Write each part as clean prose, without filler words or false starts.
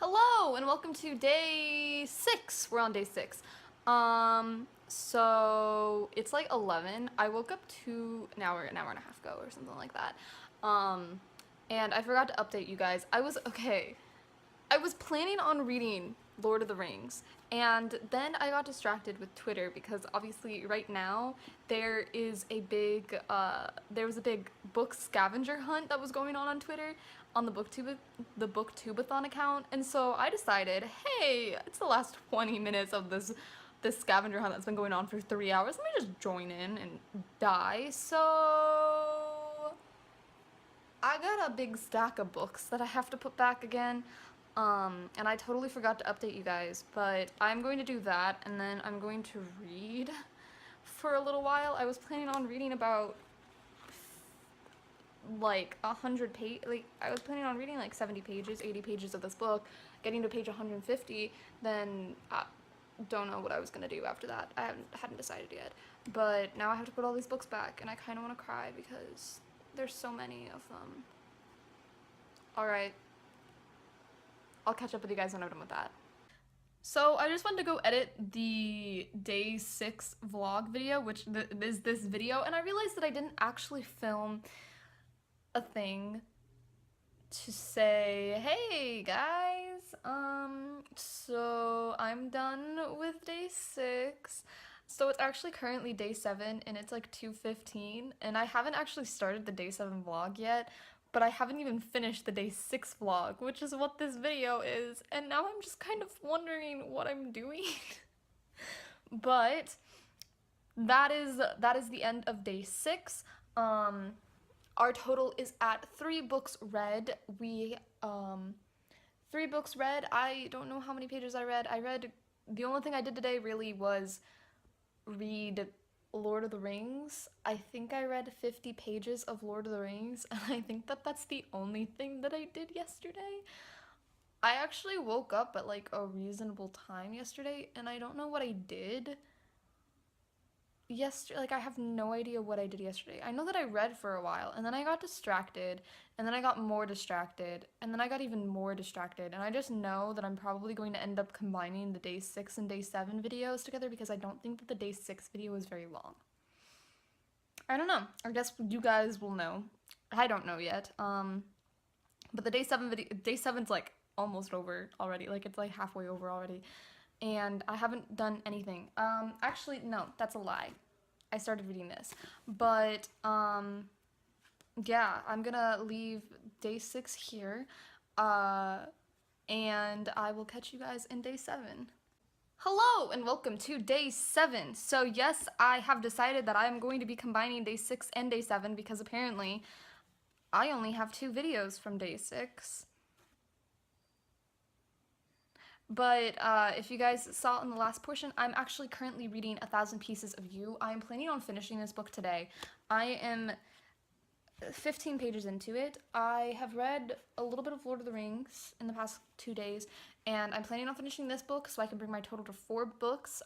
Hello and welcome to day 6. We're on day 6. So it's like 11. I woke up an hour and a half ago or something like that. And I forgot to update you guys. I was planning on reading Lord of the Rings, and then I got distracted with Twitter because obviously right now there was a big book scavenger hunt that was going on Twitter on the Booktubeathon account, and so I decided, hey, it's the last 20 minutes of this scavenger hunt that's been going on for 3 hours. Let me just join in and die. So I got a big stack of books that I have to put back again. And I totally forgot to update you guys, but I'm going to do that, and then I'm going to read for a little while. I was planning on reading about like 100 pages, I was planning on reading like 70 pages, 80 pages of this book, getting to page 150, then I don't know what I was going to do after that. I hadn't decided yet, but now I have to put all these books back, and I kind of want to cry because there's so many of them. Alright. I'll catch up with you guys when I'm done with that. So I just wanted to go edit the day 6 vlog video, which is this video, and I realized that I didn't actually film a thing to say, hey guys, so I'm done with day 6. So it's actually currently day 7 and it's like 2:15, and I haven't actually started the day 7 vlog yet, but I haven't even finished the day 6 vlog, which is what this video is, and now I'm just kind of wondering what I'm doing. But that is the end of day 6. Our total is at 3 books read. 3 books read. I don't know how many pages I read. The only thing I did today really was read Lord of the Rings. I think I read 50 pages of Lord of the Rings, and I think that that's the only thing that I did yesterday. I actually woke up at like a reasonable time yesterday, and I don't know what I did yesterday. Like, I have no idea what I did yesterday. I know that I read for a while, and then I got distracted, and then I got more distracted, and then I got even more distracted, and I just know that I'm probably going to end up combining the day 6 and day 7 videos together because I don't think that the day 6 video is very long. I don't know. I guess you guys will know. I don't know yet. But the day 7's like almost over already. Like, it's like halfway over already. And I haven't done anything. Actually, no, that's a lie. I started reading this. But, yeah, I'm gonna leave day 6 here. And I will catch you guys in day 7. Hello and welcome to day 7. So yes, I have decided that I'm going to be combining day 6 and day 7 because apparently I only have 2 videos from day 6. But if you guys saw in the last portion, I'm actually currently reading 1,000 Pieces of You. I'm planning on finishing this book today. I am 15 pages into it. I have read a little bit of Lord of the Rings in the past 2 days, and I'm planning on finishing this book so I can bring my total to 4 books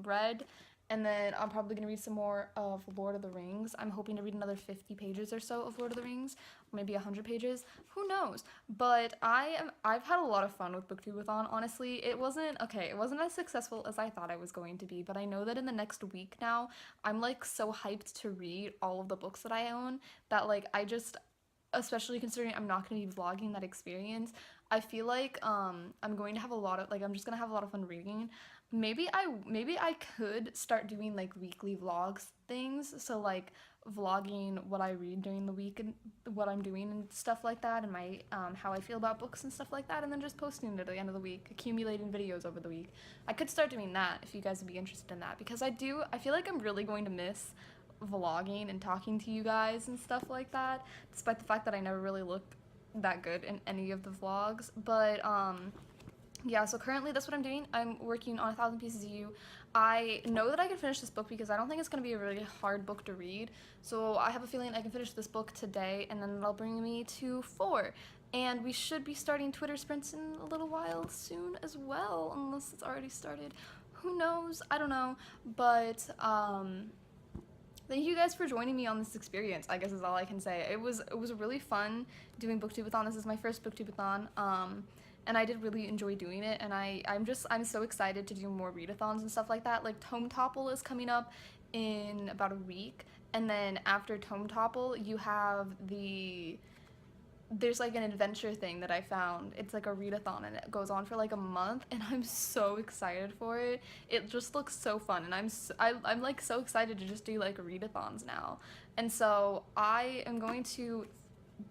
read, and then I'm probably going to read some more of Lord of the Rings. I'm hoping to read another 50 pages or so of Lord of the Rings, maybe 100 pages, who knows. But I've had a lot of fun with Booktubeathon, honestly. It wasn't as successful as I thought I was going to be, but I know that in the next week now, I'm like so hyped to read all of the books that I own that like especially considering I'm not going to be vlogging that experience, I feel like I'm going to have I'm just going to have a lot of fun reading. Maybe I could start doing like weekly vlogs things, so like vlogging what I read during the week and what I'm doing and stuff like that, and my how I feel about books and stuff like that, and then just posting it at the end of the week, accumulating videos over the week. I could start doing that if you guys would be interested in that, because I feel like I'm really going to miss vlogging and talking to you guys and stuff like that, despite the fact that I never really look that good in any of the vlogs. But yeah, so currently that's what I'm doing. I'm working on 1,000 Pieces of You. I know that I can finish this book because I don't think it's going to be a really hard book to read. So I have a feeling I can finish this book today, and then that'll bring me to 4. And we should be starting Twitter sprints in a little while soon as well, unless it's already started. Who knows? I don't know. But thank you guys for joining me on this experience, I guess is all I can say. It was really fun doing Booktubeathon. This is my first Booktubeathon. and I did really enjoy doing it, and I'm so excited to do more readathons and stuff like that. Like Tome Topple is coming up in about a week, and then after Tome Topple you have there's like an adventure thing that I found. It's like a readathon and it goes on for like a month, and I'm so excited for it. It just looks so fun, and I'm like so excited to just do like readathons now. And so I am going to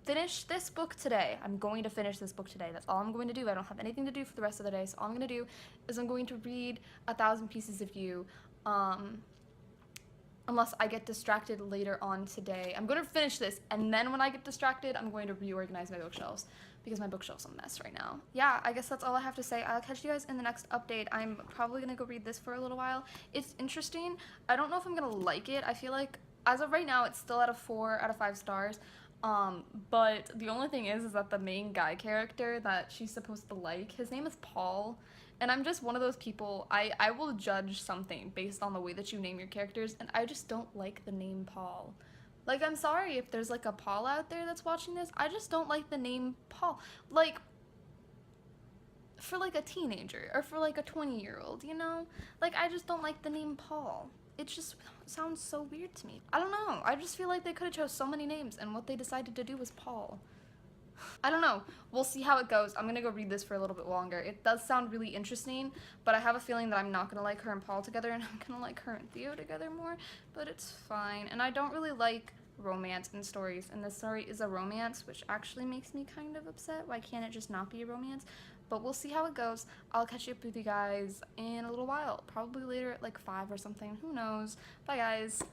finish this book today. I'm going to finish this book today. That's all I'm going to do. I don't have anything to do for the rest of the day, so all I'm going to do is I'm going to read 1,000 Pieces of You. Unless I get distracted later on today. I'm going to finish this, and then when I get distracted, I'm going to reorganize my bookshelves, because my bookshelf's a mess right now. Yeah, I guess that's all I have to say. I'll catch you guys in the next update. I'm probably going to go read this for a little while. It's interesting. I don't know if I'm going to like it. I feel like, as of right now, it's still at a 4 out of 5 stars. But the only thing is that the main guy character that she's supposed to like, his name is Paul. And I'm just one of those people, I will judge something based on the way that you name your characters, and I just don't like the name Paul. Like, I'm sorry if there's like a Paul out there that's watching this, I just don't like the name Paul. Like, for like a teenager, or for like a 20-year-old, you know? Like, I just don't like the name Paul. It just sounds so weird to me. I don't know, I just feel like they could have chose so many names, and what they decided to do was Paul. I don't know. We'll see how it goes. I'm gonna go read this for a little bit longer. It does sound really interesting, but I have a feeling that I'm not gonna like her and Paul together, and I'm gonna like her and Theo together more, but it's fine. And I don't really like romance in stories, and this story is a romance, which actually makes me kind of upset. Why can't it just not be a romance? But we'll see how it goes. I'll catch up with you guys in a little while. Probably later at like 5 or something. Who knows? Bye, guys.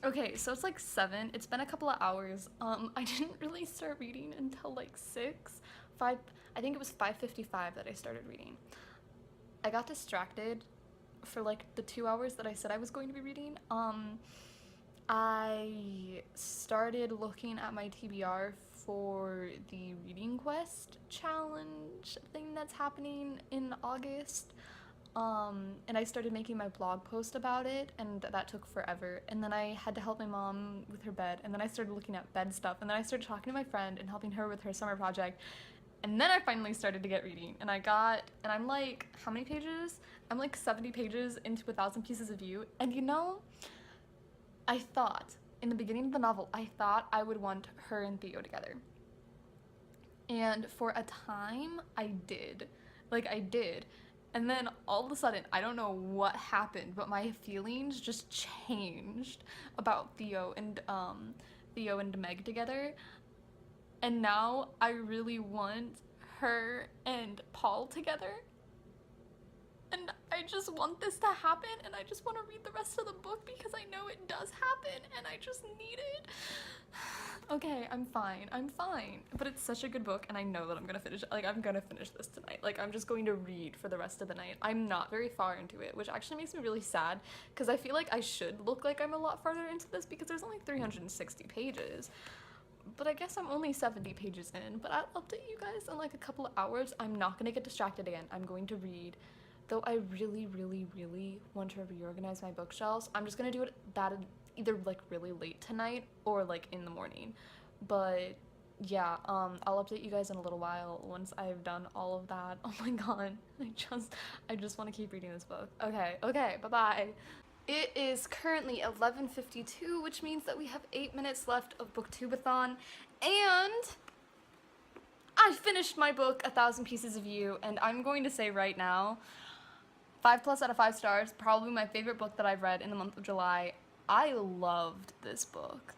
Okay, so it's like 7. It's been a couple of hours. I didn't really start reading until like 6. 5, I think it was 5:55 that I started reading. I got distracted for like the 2 hours that I said I was going to be reading. I started looking at my TBR for the Reading Quest challenge thing that's happening in August. And I started making my blog post about it, and that took forever. And then I had to help my mom with her bed, and then I started looking at bed stuff, and then I started talking to my friend and helping her with her summer project. And then I finally started to get reading, and I'm like, how many pages? I'm like 70 pages into 1,000 Pieces of You, and you know, I thought, in the beginning of the novel, I thought I would want her and Theo together. And for a time, I did. Like, I did. And then all of a sudden, I don't know what happened, but my feelings just changed about Theo and Meg together. And now I really want her and Paul together. And I just want this to happen, and I just want to read the rest of the book because I know it does happen, and I just need it. Okay, I'm fine. But it's such a good book, and I know that I'm gonna finish it. Like, I'm gonna finish this tonight. Like, I'm just going to read for the rest of the night. I'm not very far into it, which actually makes me really sad, because I feel like I should look like I'm a lot farther into this, because there's only 360 pages. But I guess I'm only 70 pages in, but I'll update you guys in like a couple of hours. I'm not gonna get distracted again. I'm going to read. Though I really, really, really want to reorganize my bookshelves. I'm just gonna do it either like really late tonight or like in the morning. But yeah, I'll update you guys in a little while once I've done all of that. Oh my god, I just want to keep reading this book. Okay, bye-bye. It is currently 11:52, which means that we have 8 minutes left of Booktubeathon, and I finished my book, 1,000 Pieces of You, and I'm going to say right now, 5+ out of 5 stars, probably my favorite book that I've read in the month of July. I loved this book.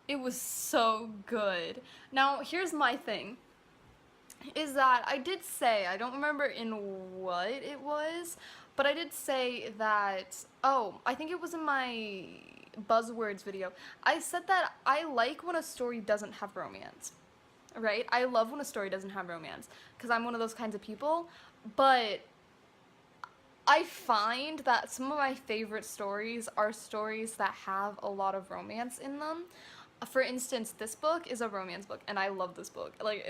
It was so good. Now, here's my thing, is that I did say, I don't remember in what it was, but I did say that, I think it was in my buzzwords video, I said that I like when a story doesn't have romance, right? I love when a story doesn't have romance, because I'm one of those kinds of people, but I find that some of my favorite stories are stories that have a lot of romance in them. For instance, this book is a romance book, and I love this book. Like,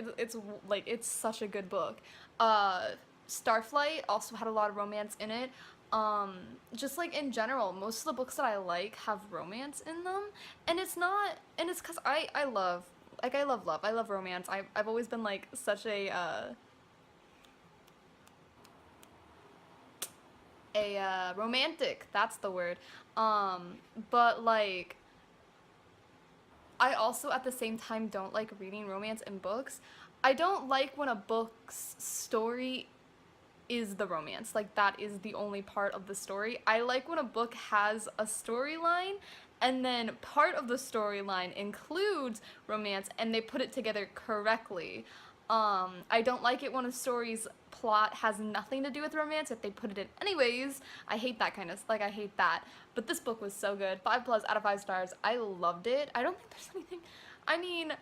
it's such a good book. Starflight also had a lot of romance in it. Just like in general, most of the books that I like have romance in them, and it's because I love love. I love romance. I've always been like such a, a romantic, that's the word. But like, I also at the same time don't like reading romance in books. I don't like when a book's story is the romance. Like, that is the only part of the story. I like when a book has a storyline and then part of the storyline includes romance and they put it together correctly. I don't like it when a story's plot has nothing to do with romance if they put it in anyways. I hate that kind of, like, I hate that. But this book was so good. 5+ out of 5 stars. I loved it. I don't think there's anything, I mean,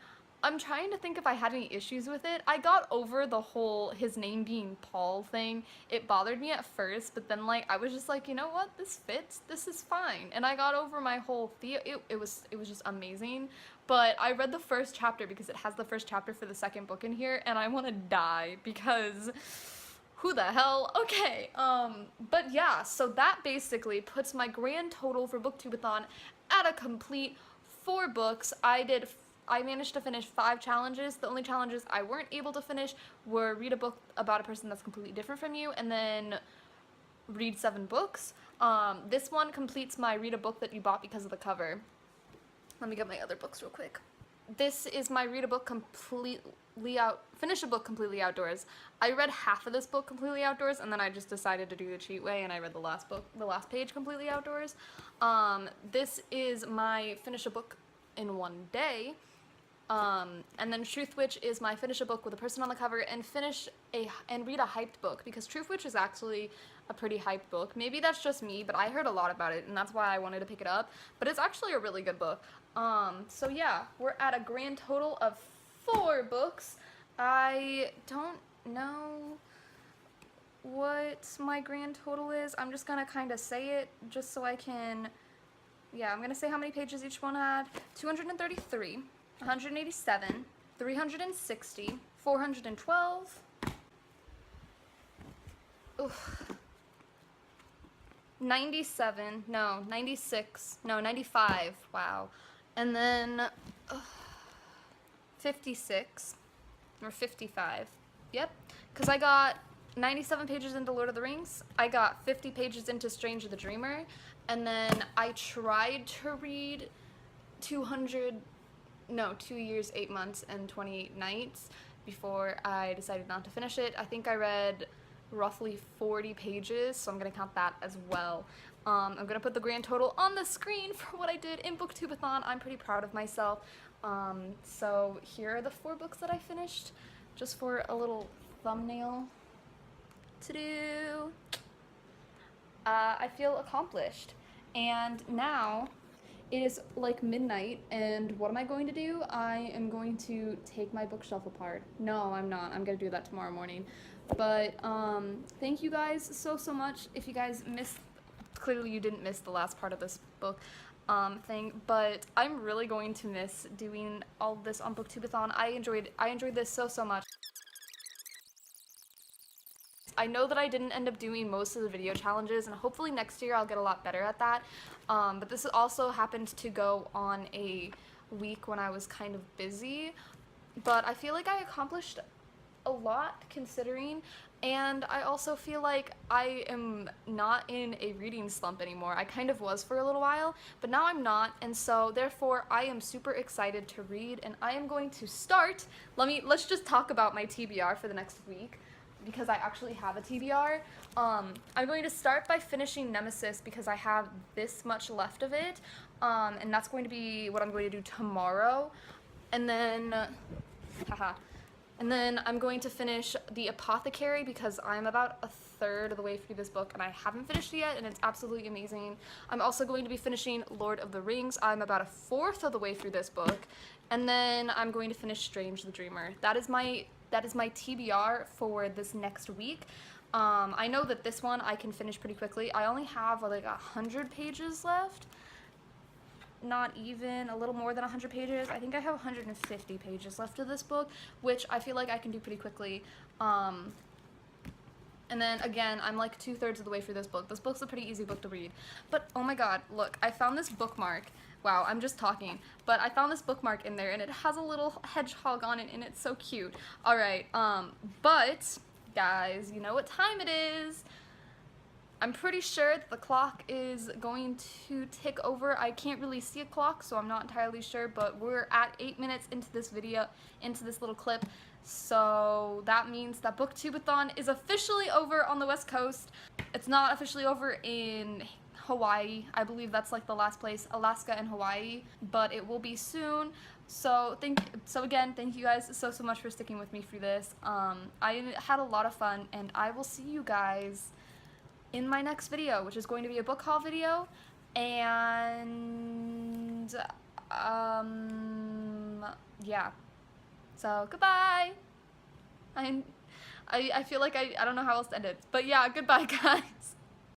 I'm trying to think if I had any issues with it. I got over the whole his name being Paul thing. It bothered me at first, but then like I was just like, you know what, this fits. This is fine. And I got over my whole it was just amazing. But I read the first chapter because it has the first chapter for the second book in here, and I want to die because who the hell? Okay. But yeah, so that basically puts my grand total for Booktubeathon at a complete 4 books. I managed to finish 5 challenges. The only challenges I weren't able to finish were read a book about a person that's completely different from you, and then read 7 books. This one completes my read a book that you bought because of the cover. Let me get my other books real quick. This is my read a book finish a book completely outdoors. I read half of this book completely outdoors, and then I just decided to do the cheat way, and I read the last page completely outdoors. This is my finish a book in one day. And then Truth Witch is my finish a book with a person on the cover and read a hyped book, because Truth Witch is actually a pretty hyped book. Maybe that's just me, but I heard a lot about it and that's why I wanted to pick it up. But it's actually a really good book. So yeah, we're at a grand total of 4 books. I don't know what my grand total is. I'm just gonna kind of say it just so I can, yeah, I'm gonna say how many pages each one had. 233. 187, 360, 412, oof, 97, no, 96, no, 95, wow, and then 56, or 55, yep, because I got 97 pages into Lord of the Rings, I got 50 pages into Strange the Dreamer, and then I tried to read 2 years, 8 months, and 28 nights before I decided not to finish it. I think I read roughly 40 pages, so I'm going to count that as well. I'm going to put the grand total on the screen for what I did in Booktubeathon. I'm pretty proud of myself. So here are the 4 books that I finished, just for a little thumbnail to do. I feel accomplished. And now it is like midnight, and what am I going to do? I am going to take my bookshelf apart. No, I'm not. I'm gonna do that tomorrow morning. But thank you guys so much. If you guys missed, clearly you didn't miss the last part of this book thing, but I'm really going to miss doing all this on Booktubeathon. I enjoyed this so much. I know that I didn't end up doing most of the video challenges, and hopefully next year I'll get a lot better at that. But this also happened to go on a week when I was kind of busy. But I feel like I accomplished a lot considering, and I also feel like I am not in a reading slump anymore. I kind of was for a little while, but now I'm not, and so therefore I am super excited to read, and I am going to start. Let's just talk about my TBR for the next week, because I actually have a TBR. I'm going to start by finishing Nemesis because I have this much left of it, and that's going to be what I'm going to do tomorrow. And then, and then I'm going to finish The Apothecary because I'm about a third of the way through this book and I haven't finished it yet, and it's absolutely amazing. I'm also going to be finishing Lord of the Rings. I'm about a fourth of the way through this book, and then I'm going to finish Strange the Dreamer. That is my TBR for this next week. I know that this one I can finish pretty quickly. I only have like 100 pages left. Not even, a little more than 100 pages. I think I have 150 pages left of this book, which I feel like I can do pretty quickly. And then again, I'm like 2/3 of the way through this book. This book's a pretty easy book to read. But oh my god, look, I found this bookmark. Wow, I'm just talking. But I found this bookmark in there and it has a little hedgehog on it and it's so cute. Alright, but guys, you know what time it is. I'm pretty sure that the clock is going to tick over. I can't really see a clock, so I'm not entirely sure, but we're at 8 minutes into this video, into this little clip. So that means that Booktubeathon is officially over on the West Coast. It's not officially over in Hawaii. I believe that's like the last place, Alaska and Hawaii, but it will be soon. So again, thank you guys so much for sticking with me through this. I had a lot of fun, and I will see you guys in my next video, which is going to be a book haul video, and yeah. So goodbye. I feel like I don't know how else to end it, but yeah, goodbye guys.